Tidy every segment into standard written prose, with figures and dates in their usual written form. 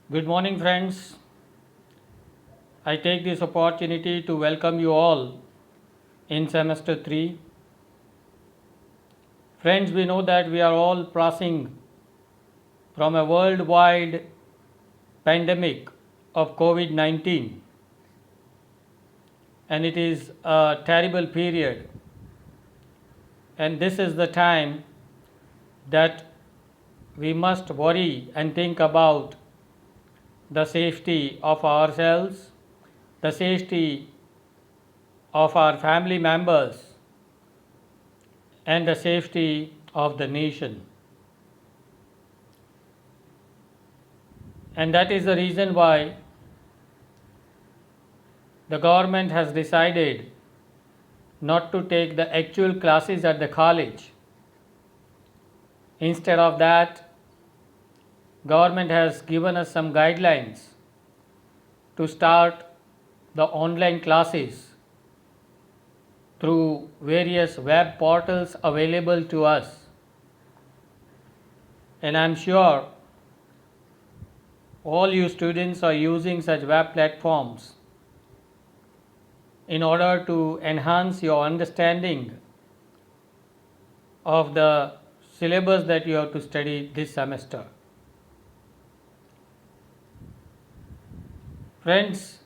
Good morning, friends. I take this opportunity to welcome you all in semester 3. Friends, we know that we are all passing from a worldwide pandemic of COVID 19, and it is a terrible period. And this is the time that we must worry and think about the safety of ourselves, the safety of our family members, and the safety of the nation. And that is the reason why the government has decided not to take the actual classes at the college. Instead of that, government has given us some guidelines to start the online classes through various web portals available to us. And I'm sure all you students are using such web platforms in order to enhance your understanding of the syllabus that you have to study this semester. Friends,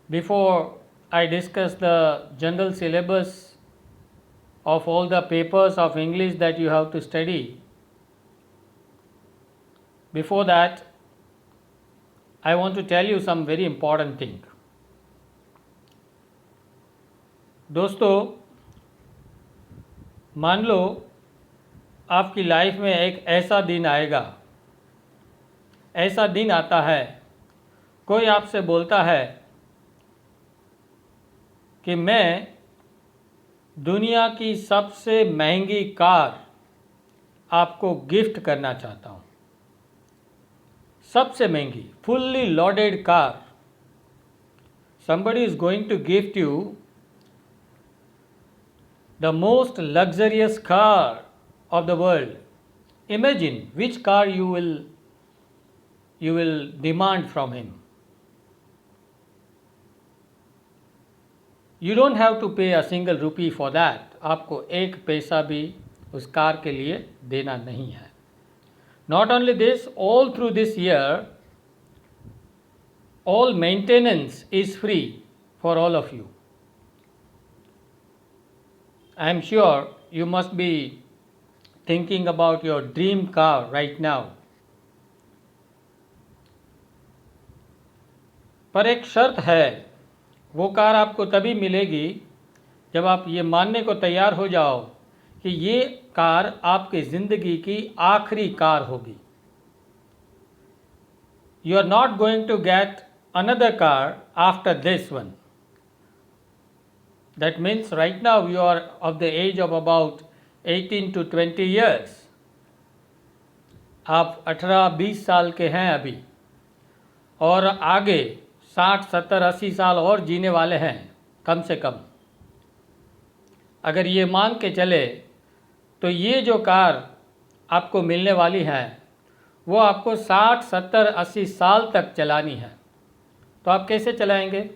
before I discuss the general syllabus of all the papers of English that you have to study, before that, I want to tell you some very important thing. दोस्तों, मान लो आपकी life में एक ऐसा दिन आएगा, ऐसा दिन आता है, कोई आपसे बोलता है कि मैं दुनिया की सबसे महंगी कार आपको गिफ्ट करना चाहता हूँ। सबसे महंगी, fully loaded car. Somebody is going to gift you the most luxurious car of the world. Imagine which car you will demand from him. You don't have to pay a single rupee for that. आपको एक पैसा भी उस car के लिए देना नहीं है. Not only this, all through this year, all maintenance is free for all of you. I am sure you must be thinking about your dream car right now. पर एक शर्त है, वो कार आपको तभी मिलेगी जब आप ये मानने को तैयार हो जाओ कि ये कार आपकी ज़िंदगी की आखिरी कार होगी. You are not going to get another car after this one. That means right now you are of the age of about 18 to 20 years. आप 18-20 साल के हैं अभी, और आगे 60, 70, 80 साल और जीने वाले हैं कम से कम. अगर ये मान के चले तो ये जो कार आपको मिलने वाली है वो आपको 60, 70, 80 साल तक चलानी है. तो आप कैसे चलाएंगे?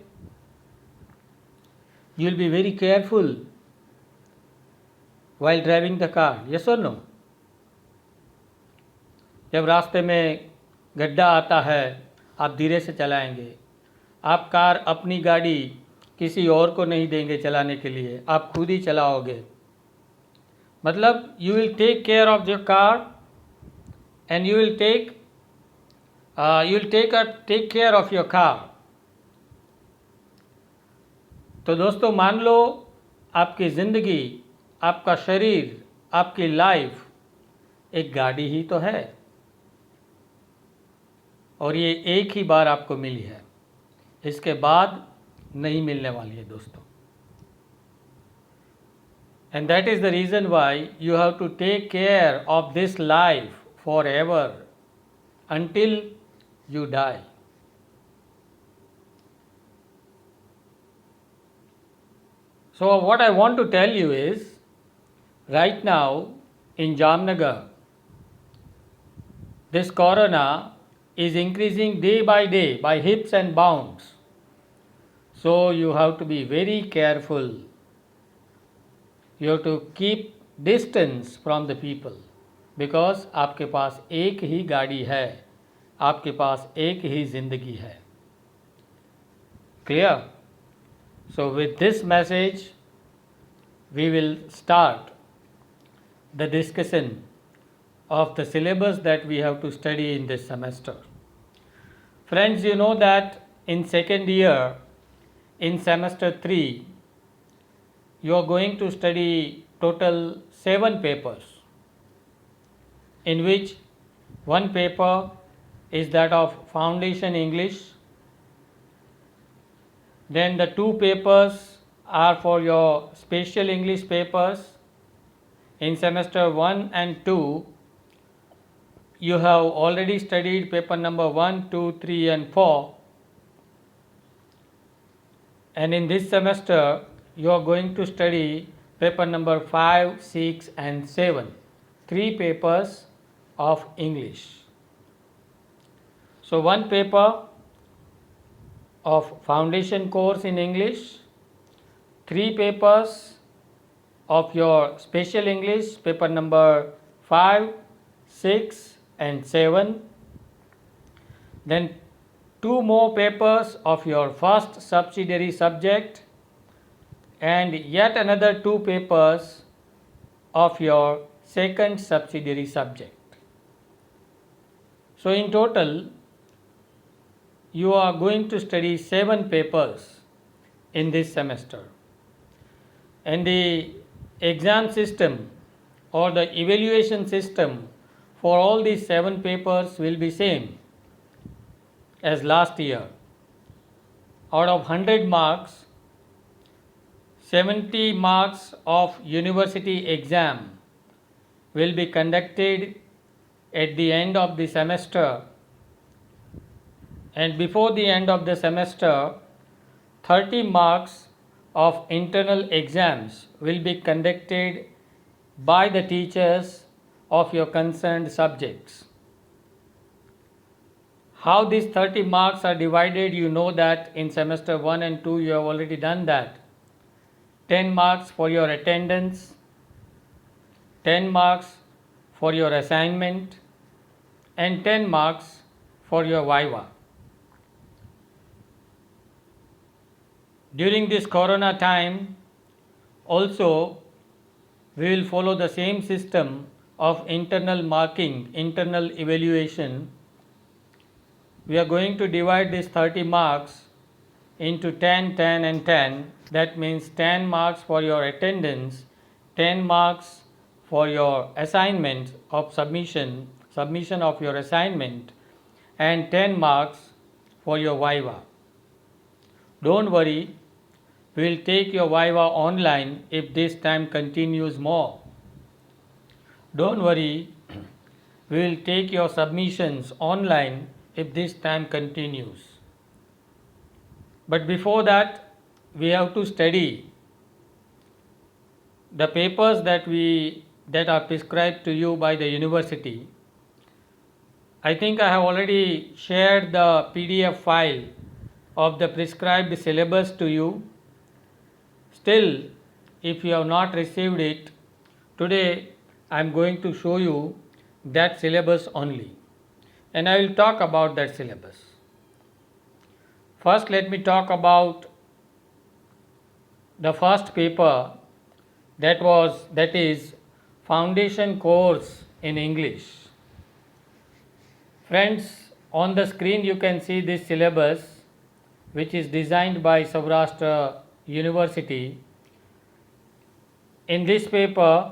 You will be very careful while driving the car. Yes or no? जब रास्ते में गड्ढा आता है आप धीरे से चलाएंगे. आप कार, अपनी गाड़ी किसी और को नहीं देंगे चलाने के लिए, आप खुद ही चलाओगे. मतलब you will take care of your car and you will take care of your car. तो दोस्तों, मान लो आपकी ज़िंदगी, आपका शरीर, आपकी लाइफ एक गाड़ी ही तो है, और ये एक ही बार आपको मिली है, इसके बाद नहीं मिलने वाली है दोस्तों. And that is the reason why you have to take care of this life forever until you die. So what I want to tell you is, right now in Jamnagar, this corona is increasing day by day by hips and bounds. So you have to be very careful. You have to keep distance from the people because आपके पास एक ही गाड़ी है, आपके पास एक ही ज़िंदगी है. Clear? So with this message, we will start the discussion of the syllabus that we have to study in this semester. Friends, you know that in second year, in semester 3, you are going to study total 7 papers, in which one paper is that of Foundation English. Then the 2 papers are for your special English papers. In semester 1 and 2, you have already studied paper number 1, 2, 3 and 4. And in this semester, you are going to study paper number 5, 6 and 7. 3 papers of English. So one paper of foundation course in English, 3 papers of your special English, paper number 5, 6 and 7. Then 2 more papers of your first subsidiary subject and yet another 2 papers of your second subsidiary subject. So in total, you are going to study 7 papers in this semester. And the exam system or the evaluation system for all these 7 papers will be same as last year. Out of 100 marks, 70 marks of university exam will be conducted at the end of the semester, and before the end of the semester, 30 marks of internal exams will be conducted by the teachers of your concerned subjects. How these 30 marks are divided, you know that in semester 1 and 2 you have already done that. 10 marks for your attendance, 10 marks for your assignment and 10 marks for your viva. During this corona time also we will follow the same system of internal marking, internal evaluation. We are going to divide these 30 marks into 10, 10 and 10. That means 10 marks for your attendance, 10 marks for your assignment of submission of your assignment and 10 marks for your viva. Don't worry, we will take your viva online if this time continues more. Don't worry, we will take your submissions online if this time continues. But before that, we have to study the papers that are prescribed to you by the university. I think I have already shared the PDF file of the prescribed syllabus to you. Still, if you have not received it, today I am going to show you that syllabus only, and I will talk about that syllabus. First, let me talk about the first paper, that is foundation course in English. Friends, on the screen you can see this syllabus, which is designed by Saurashtra University. In this paper,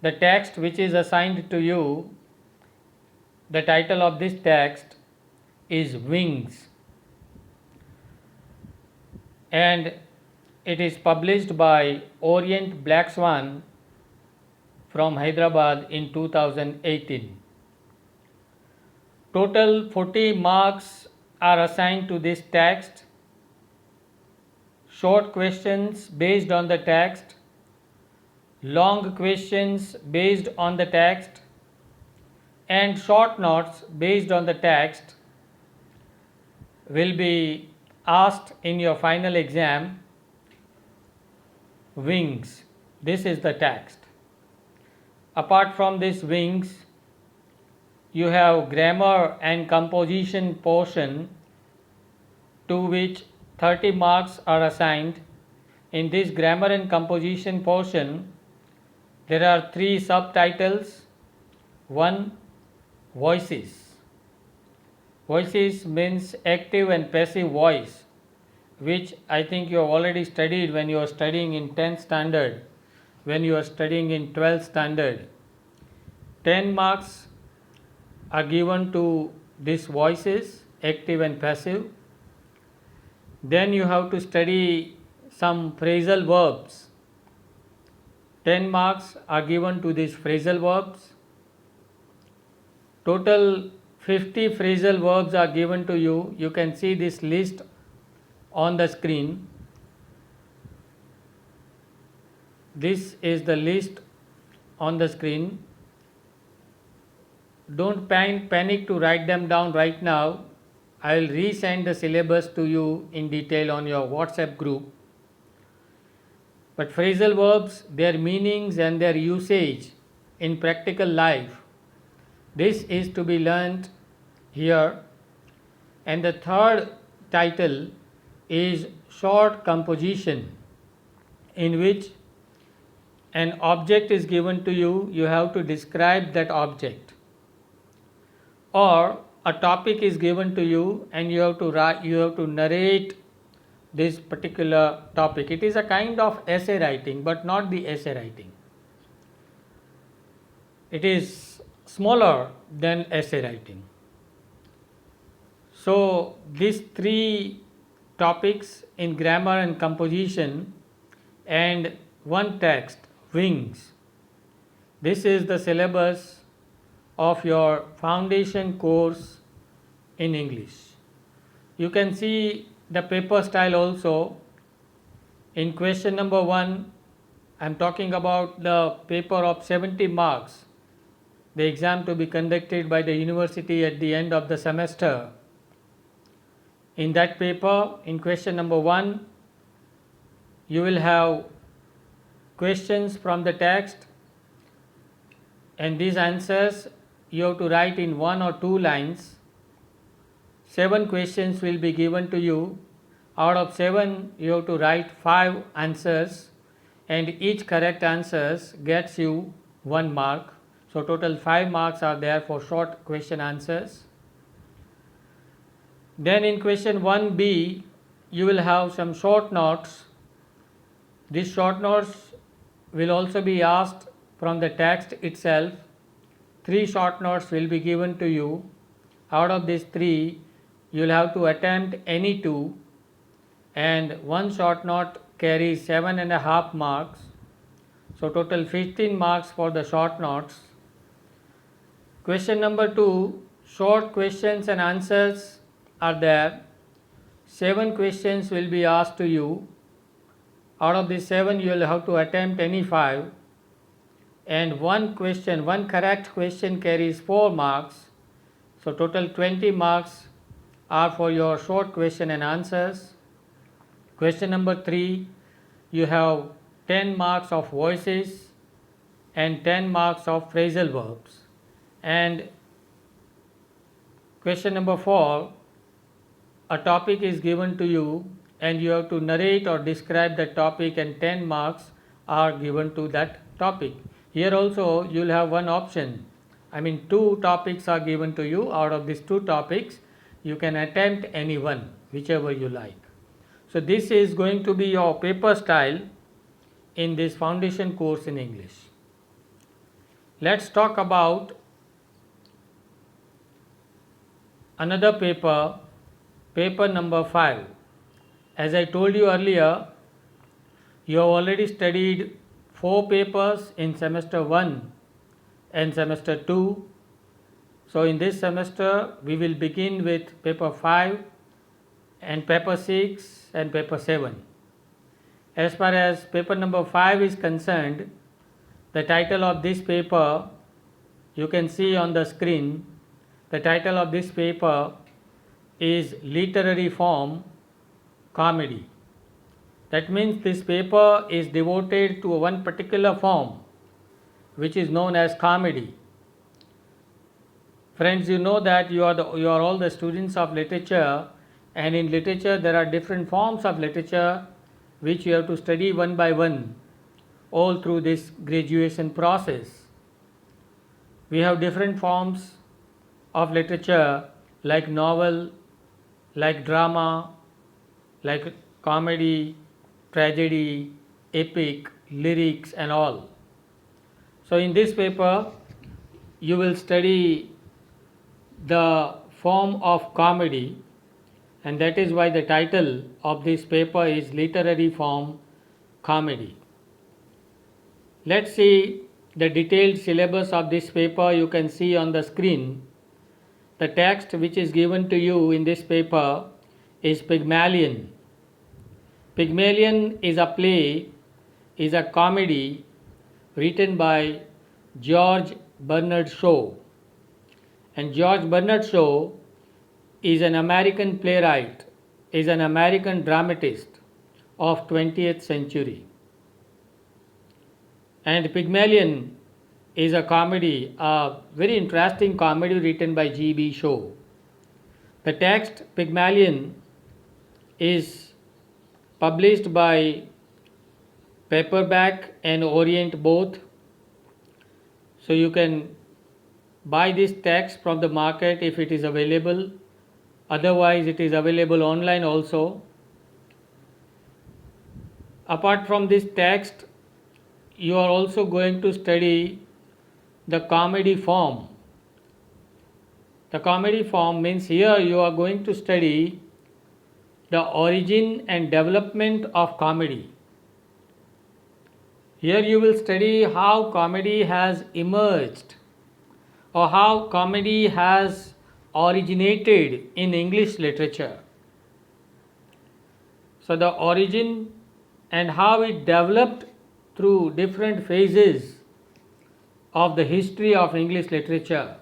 the text which is assigned to you, the title of this text is Wings, and it is published by Orient Black Swan from Hyderabad in 2018. Total 40 marks are assigned to this text. Short questions based on the text, long questions based on the text, and short notes based on the text will be asked in your final exam. Wings, this is the text. Apart from this wings, you have grammar and composition portion, to which 30 marks are assigned. In this grammar and composition portion, there are 3 subtitles. 1. Voices. Voices means active and passive voice, which I think you have already studied when you are studying in 10th standard, when you are studying in 12th standard. 10 marks are given to these voices, active and passive. Then you have to study some phrasal verbs. 10 marks are given to these phrasal verbs. Total 50 phrasal verbs are given to you. You can see this list on the screen. This is the list on the screen. Don't panic to write them down right now. I will resend the syllabus to you in detail on your WhatsApp group. But phrasal verbs, their meanings and their usage in practical life, this is to be learnt here. And the third title is short composition, in which an object is given to you. You have to describe that object, or a topic is given to you and you have to narrate this particular topic. It is a kind of essay writing, but not the essay writing. It is smaller than essay writing. So these 3 topics in grammar and composition and 1 text, wings. This is the syllabus of your foundation course in English. You can see the paper style also. In question number 1, I am talking about the paper of 70 marks, the exam to be conducted by the university at the end of the semester. In that paper, in question number 1, you will have questions from the text, and these answers you have to write in 1 or 2 lines. 7 questions will be given to you. Out of 7, you have to write 5 answers, and each correct answer gets you 1 mark. So total 5 marks are there for short question answers. Then in question 1B, you will have some short notes. These short notes will also be asked from the text itself. 3 short notes will be given to you. Out of these 3, you will have to attempt any 2, and 1 short note carries 7.5 marks. So total 15 marks for the short notes. Question number 2, short questions and answers are there. 7 questions will be asked to you. Out of these 7, you will have to attempt any 5, and 1 correct question carries 4 marks. So total 20 marks are for your short question and answers. Question number 3, you have 10 marks of voices and 10 marks of phrasal verbs. And question number 4, a topic is given to you and you have to narrate or describe the topic, and 10 marks are given to that topic. Here also you will have one option. 2 topics are given to you. Out of these 2 topics, you can attempt any one, whichever you like. So this is going to be your paper style in this foundation course in English. Let's talk about another paper, paper number 5. As I told you earlier, you have already studied 4 papers in semester 1 and semester 2. So in this semester, we will begin with paper 5 and paper 6 and paper 7. As far as paper number 5 is concerned, the title of this paper you can see on the screen the title of this paper is Literary Form Comedy. That means this paper is devoted to one particular form which is known as comedy. Friends, you know that you are all the students of literature, and in literature there are different forms of literature which you have to study one by one all through this graduation process. We have different forms of literature like novel, like drama, like comedy, tragedy, epic, lyrics and all. So in this paper you will study the form of comedy, and that is why the title of this paper is Literary Form Comedy. Let's see the detailed syllabus of this paper. You can see on the screen. The text which is given to you in this paper is Pygmalion. Pygmalion is a play, is a comedy written by George Bernard Shaw. And George Bernard Shaw is an American playwright, is an American dramatist of 20th century. And Pygmalion is a comedy, a very interesting comedy written by G.B. Shaw. The text Pygmalion is published by Paperback and Orient both. So you can buy this text from the market if it is available. Otherwise it is available online also. Apart from this text, you are also going to study the comedy form. The comedy form means here you are going to study the origin and development of comedy. Here you will study how comedy has emerged, or how comedy has originated in English literature. So the origin and how it developed through different phases of the history of English literature,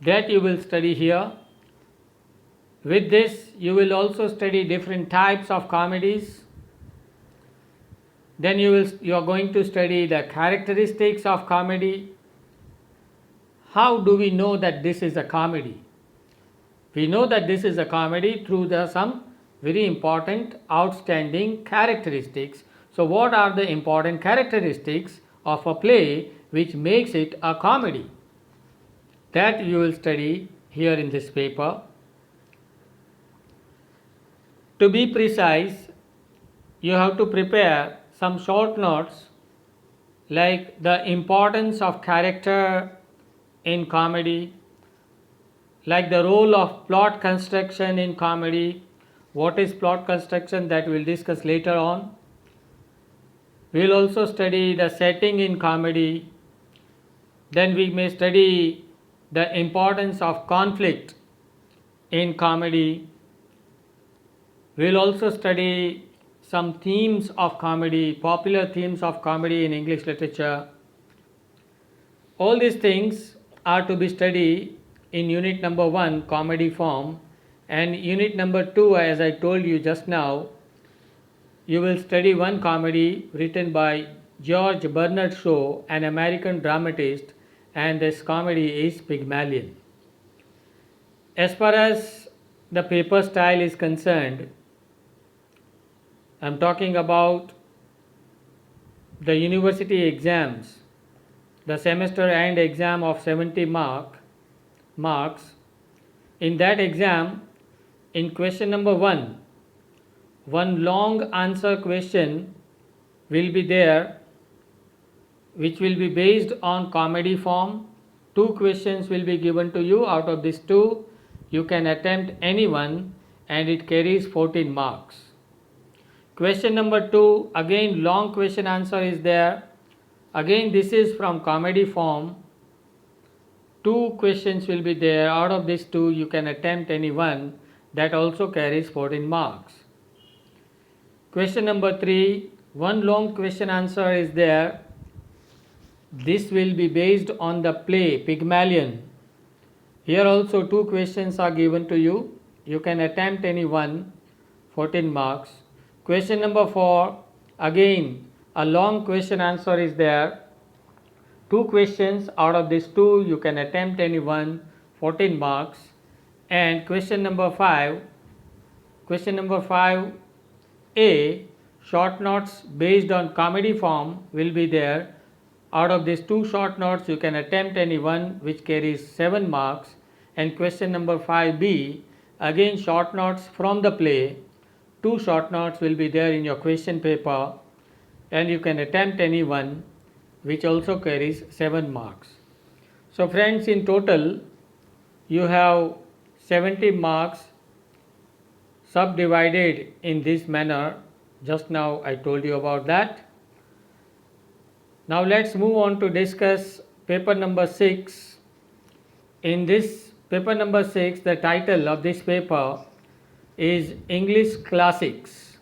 that you will study here. With this you will also study different types of comedies. Then you are going to study the characteristics of comedy. How do we know that this is a comedy? We know that this is a comedy through some very important, outstanding characteristics. So what are the important characteristics of a play which makes it a comedy? That you will study here in this paper. To be precise, you have to prepare some short notes like the importance of character in comedy, like the role of plot construction in comedy. What is plot construction? That we will discuss later on. We will also study the setting in comedy. Then we may study the importance of conflict in comedy. We will also study some themes of comedy, popular themes of comedy in English literature. All these things are to be studied in unit number 1, comedy form, and unit number 2, as I told you just now, you will study one comedy written by George Bernard Shaw, an American dramatist, and this comedy is Pygmalion. As far as the paper style is concerned, I am talking about the university exams, the semester end exam of 70 marks. In that exam, in question number 1, one long answer question will be there, which will be based on comedy form. 2 questions will be given to you. Out of these 2, you can attempt any one, and it carries 14 marks. Question number 2, again long question answer is there. Again this is from comedy form. 2 questions will be there. Out of these 2, you can attempt any one. That also carries 14 marks. Question number 3, one long question answer is there. This will be based on the play Pygmalion. Here also two questions are given to you. You can attempt any one, 14 marks. Question number 4, again a long question answer is there. Two questions, out of these two you can attempt any one, 14 marks. And question number 5, A, short notes based on comedy form will be there. Out of these two short notes you can attempt any one which carries 7 marks. And question number 5B, again short notes from the play. Two short notes will be there in your question paper and you can attempt any one which also carries 7 marks. So friends, in total you have 70 marks subdivided in this manner. Just now I told you about that. Now let's move on to discuss paper number 6. In this paper number 6, the title of this paper is English Classics,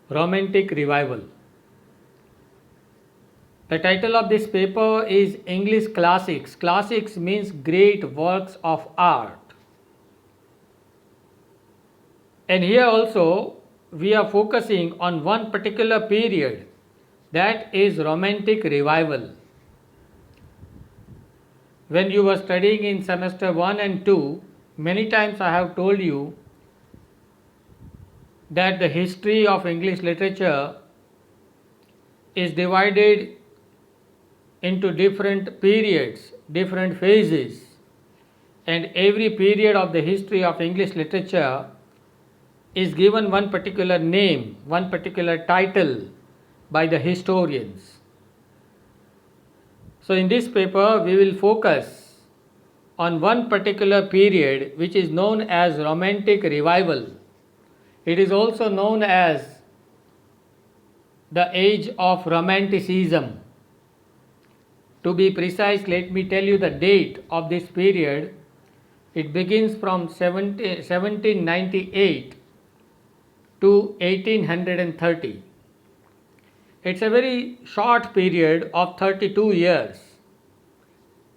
Romantic Revival. The title of this paper is English Classics. Classics means great works of art. And here also we are focusing on one particular period, that is Romantic Revival. When you were studying in semester 1 and 2, many times I have told you that the history of English literature is divided into different periods, different phases, and every period of the history of English literature is given one particular name, one particular title by the historians. So in this paper we will focus on one particular period which is known as Romantic Revival. It is also known as the age of Romanticism. To be precise, let me tell you the date of this period. It begins from 1798 to 1830. It's a very short period of 32 years.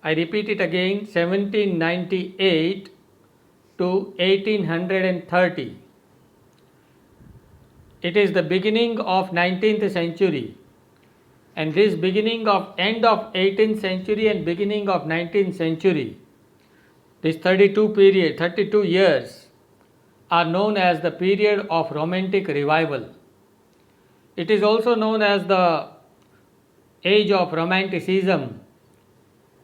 I repeat it again, 1798 to 1830. It is the beginning of 19th century, and this beginning of end of 18th century and beginning of 19th century, this 32 years are known as the period of Romantic Revival. It is also known as the age of Romanticism.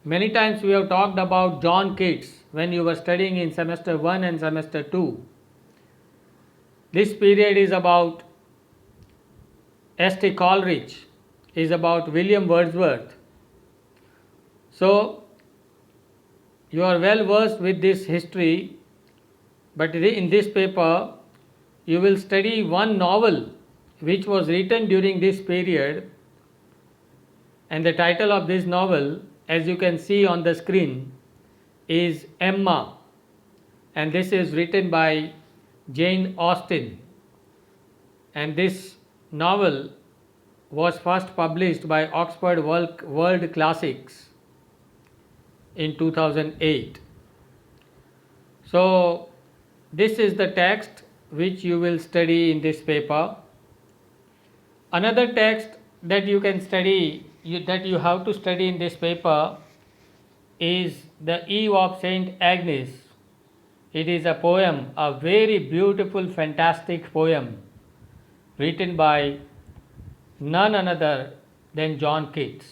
Many times we have talked about John Keats when you were studying in semester 1 and semester 2. This period is about S.T. Coleridge, is about William Wordsworth. So you are well versed with this history, but in this paper you will study one novel which was written during this period, and the title of this novel, as you can see on the screen, is Emma, and this is written by Jane Austen, and this novel was first published by Oxford World Classics in 2008. So this is the text which you will study in this paper. Another text that you can study, that you have to study in this paper, is The Eve of St. Agnes. It is a poem, a very beautiful, fantastic poem written by none other than John Keats.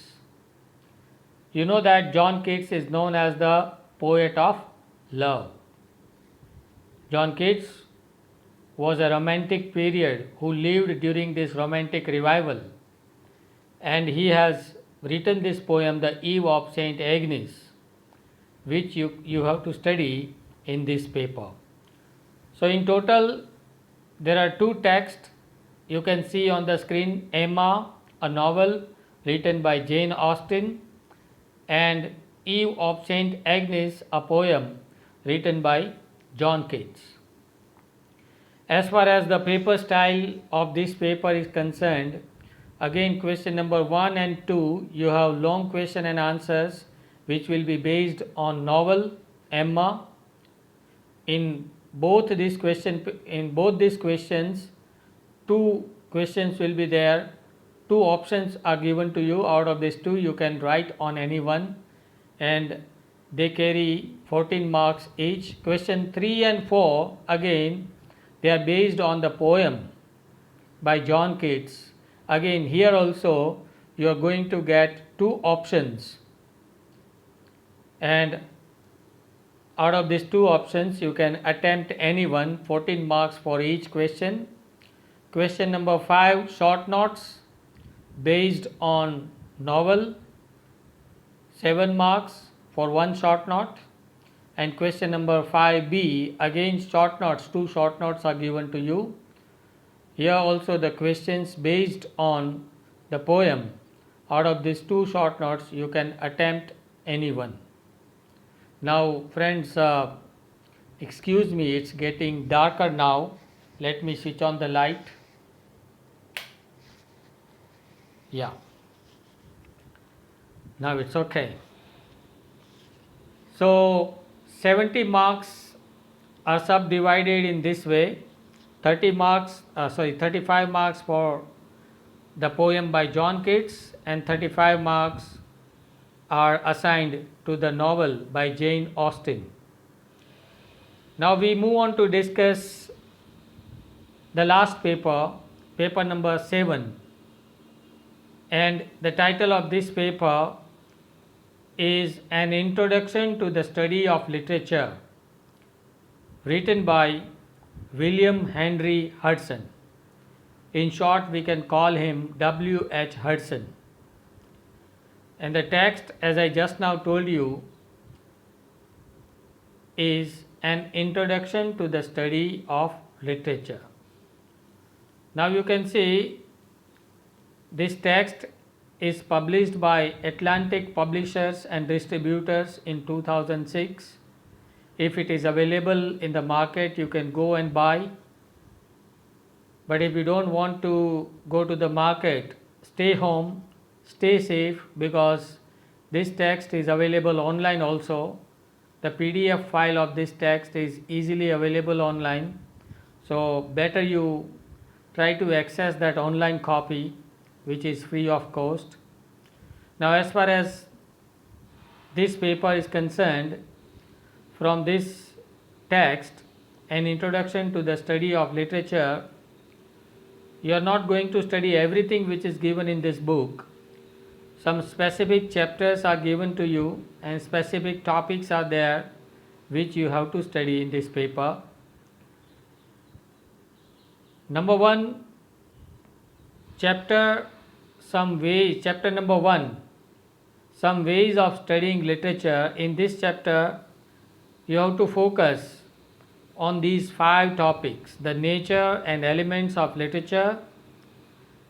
You know that John Keats is known as the poet of love. John Keats was a romantic period who lived during this Romantic Revival, and he has written this poem, The Eve of St. Agnes, which you have to study in this paper. So in total there are two texts. You can see on the screen Emma, a novel written by Jane Austen, and Eve of St. Agnes, a poem written by John Keats. As far as the paper style of this paper is concerned, Again, question number 1 and 2, you have long question and answers which will be based on novel Emma. In both these questions, two questions will be there. Two options are given to you. Out of these two, you can write on any one, and they carry 14 marks each. Question 3 and 4, again, they are based on the poem by John Keats. Again, here also you are going to get two options, and out of these two options you can attempt any one. 14 marks for each question. Question number 5, short notes based on novel, 7 marks for one short note. And question number 5b, again short notes, two short notes are given to you. Here also the questions based on the poem. Out of these two short notes you can attempt any one. Now friends, excuse me, it's getting darker now. Let me switch on the light. Yeah, now it's okay. So 70 marks are subdivided in this way. 35 marks for the poem by John Keats, and 35 marks are assigned to the novel by Jane Austen. Now we move on to discuss the last paper, paper number 7, and the title of this paper is An Introduction to the Study of Literature, written by William Henry Hudson. In short, we can call him W.H. Hudson. And the text, as I just now told you, is An Introduction to the Study of Literature. Now you can see this text is published by Atlantic Publishers and Distributors in 2006. If it is available in the market, you can go and buy. But if you don't want to go to the market, stay home, stay safe, because this text is available online also. The PDF file of this text is easily available online. So better you try to access that online copy, which is free of cost. Now as far as this paper is concerned, from this text, An Introduction to the Study of Literature, you are not going to study everything which is given in this book. Some specific chapters are given to you and specific topics are there which you have to study in this paper. Number 1, chapter number 1, some ways of studying literature. In this chapter, you have to focus on these 5 topics: the nature and elements of literature,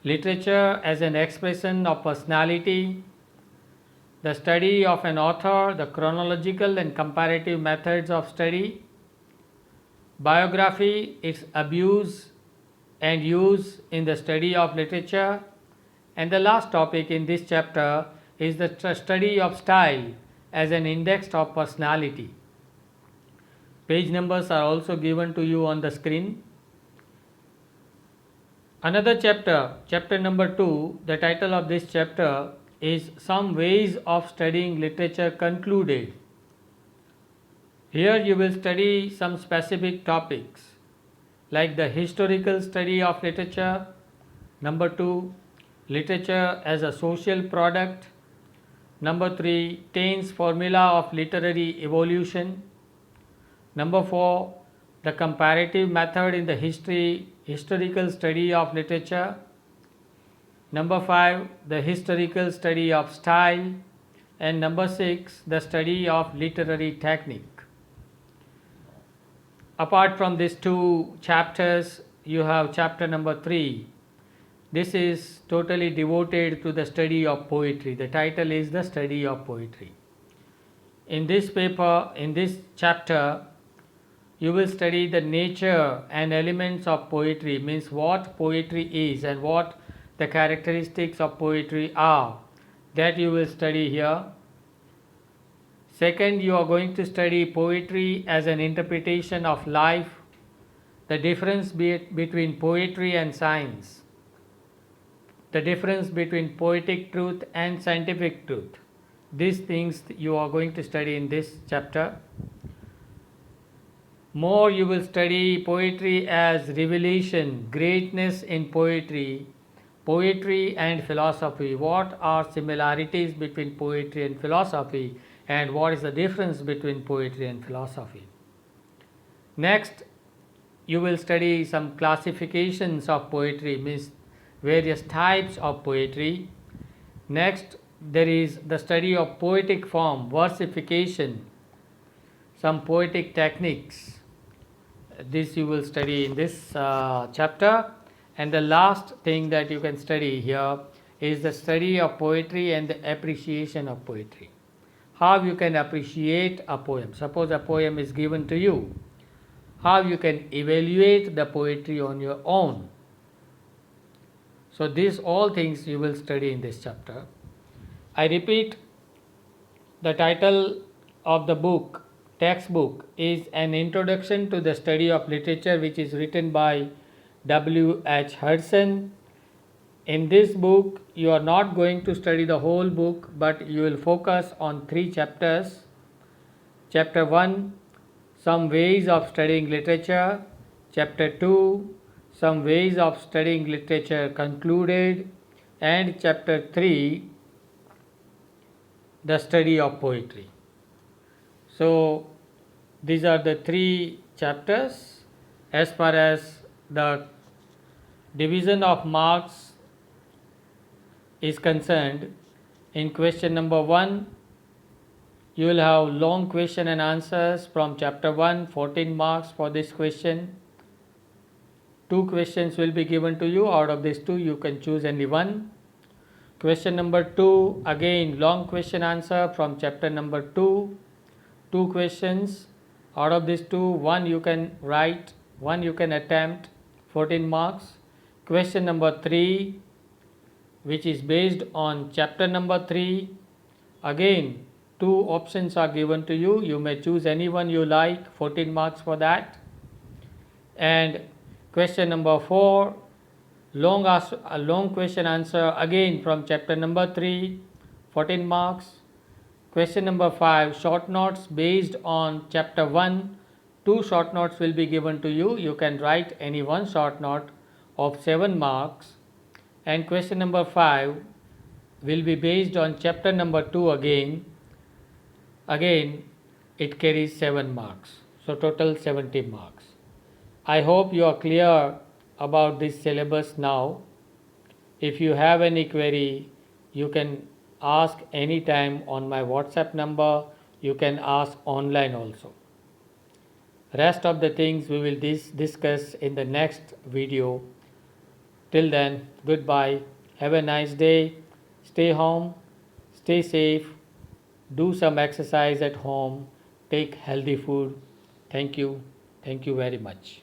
literature as an expression of personality, the study of an author, the chronological and comparative methods of study, biography, its abuse and use in the study of literature, and the last topic in this chapter is the study of style as an index of personality. Page numbers are also given to you on the screen. Another chapter, chapter number 2, the title of this chapter is Some Ways of Studying Literature Concluded. Here you will study some specific topics like the historical study of literature. Number 2, literature as a social product. Number 3, Taine's formula of literary evolution. Number 4, the comparative method in the historical study of literature. Number 5, the historical study of style. And number 6, the study of literary technique. Apart from these 2 chapters, you have chapter number 3. This is totally devoted to the study of poetry. The title is The Study of Poetry. In this paper, in this chapter, you will study the nature and elements of poetry, means what poetry is and what the characteristics of poetry are, that you will study here. Second, you are going to study poetry as an interpretation of life, the difference between poetry and science, the difference between poetic truth and scientific truth. These things you are going to study in this chapter. More, you will study poetry as revelation, greatness in poetry, poetry and philosophy. What are similarities between poetry and philosophy, and what is the difference between poetry and philosophy? Next, you will study some classifications of poetry, means various types of poetry. Next, there is the study of poetic form, versification, some poetic techniques. This you will study in this chapter. And the last thing that you can study here is the study of poetry and the appreciation of poetry. How you can appreciate a poem. Suppose a poem is given to you, how you can evaluate the poetry on your own. So these all things you will study in this chapter. I repeat, the title of the book, textbook, is An Introduction to the Study of Literature, which is written by W.H. Hudson. In this book, you are not going to study the whole book, but you will focus on 3 chapters. Chapter 1, some ways of studying literature. Chapter 2, some ways of studying literature concluded. And chapter 3, the study of poetry. So these are the 3 chapters. As far as the division of marks is concerned, in question number 1, you will have long question and answers from chapter 1, 14 marks for this question. 2 questions will be given to you. Out of these 2, you can choose only one. Question number 2, again long question answer from chapter number 2. 2 questions. Out of these 2, one you can write, one you can attempt, 14 marks. Question number 3, which is based on chapter number 3. Again, 2 options are given to you. You may choose any one you like, 14 marks for that. And question number 4, long question answer again from chapter number 3, 14 marks. Question number 5, short notes based on chapter 1. 2 short notes will be given to you. You can write any one short note of 7 marks. And question number 5 will be based on chapter number 2 again. Again, it carries 7 marks. So total 70 marks. I hope you are clear about this syllabus now. If you have any query, you can ask anytime on my WhatsApp number. You can ask online also. Rest of the things we will discuss in the next video. Till then, goodbye. Have a nice day. Stay home. Stay safe. Do some exercise at home. Take healthy food. Thank you. Thank you very much.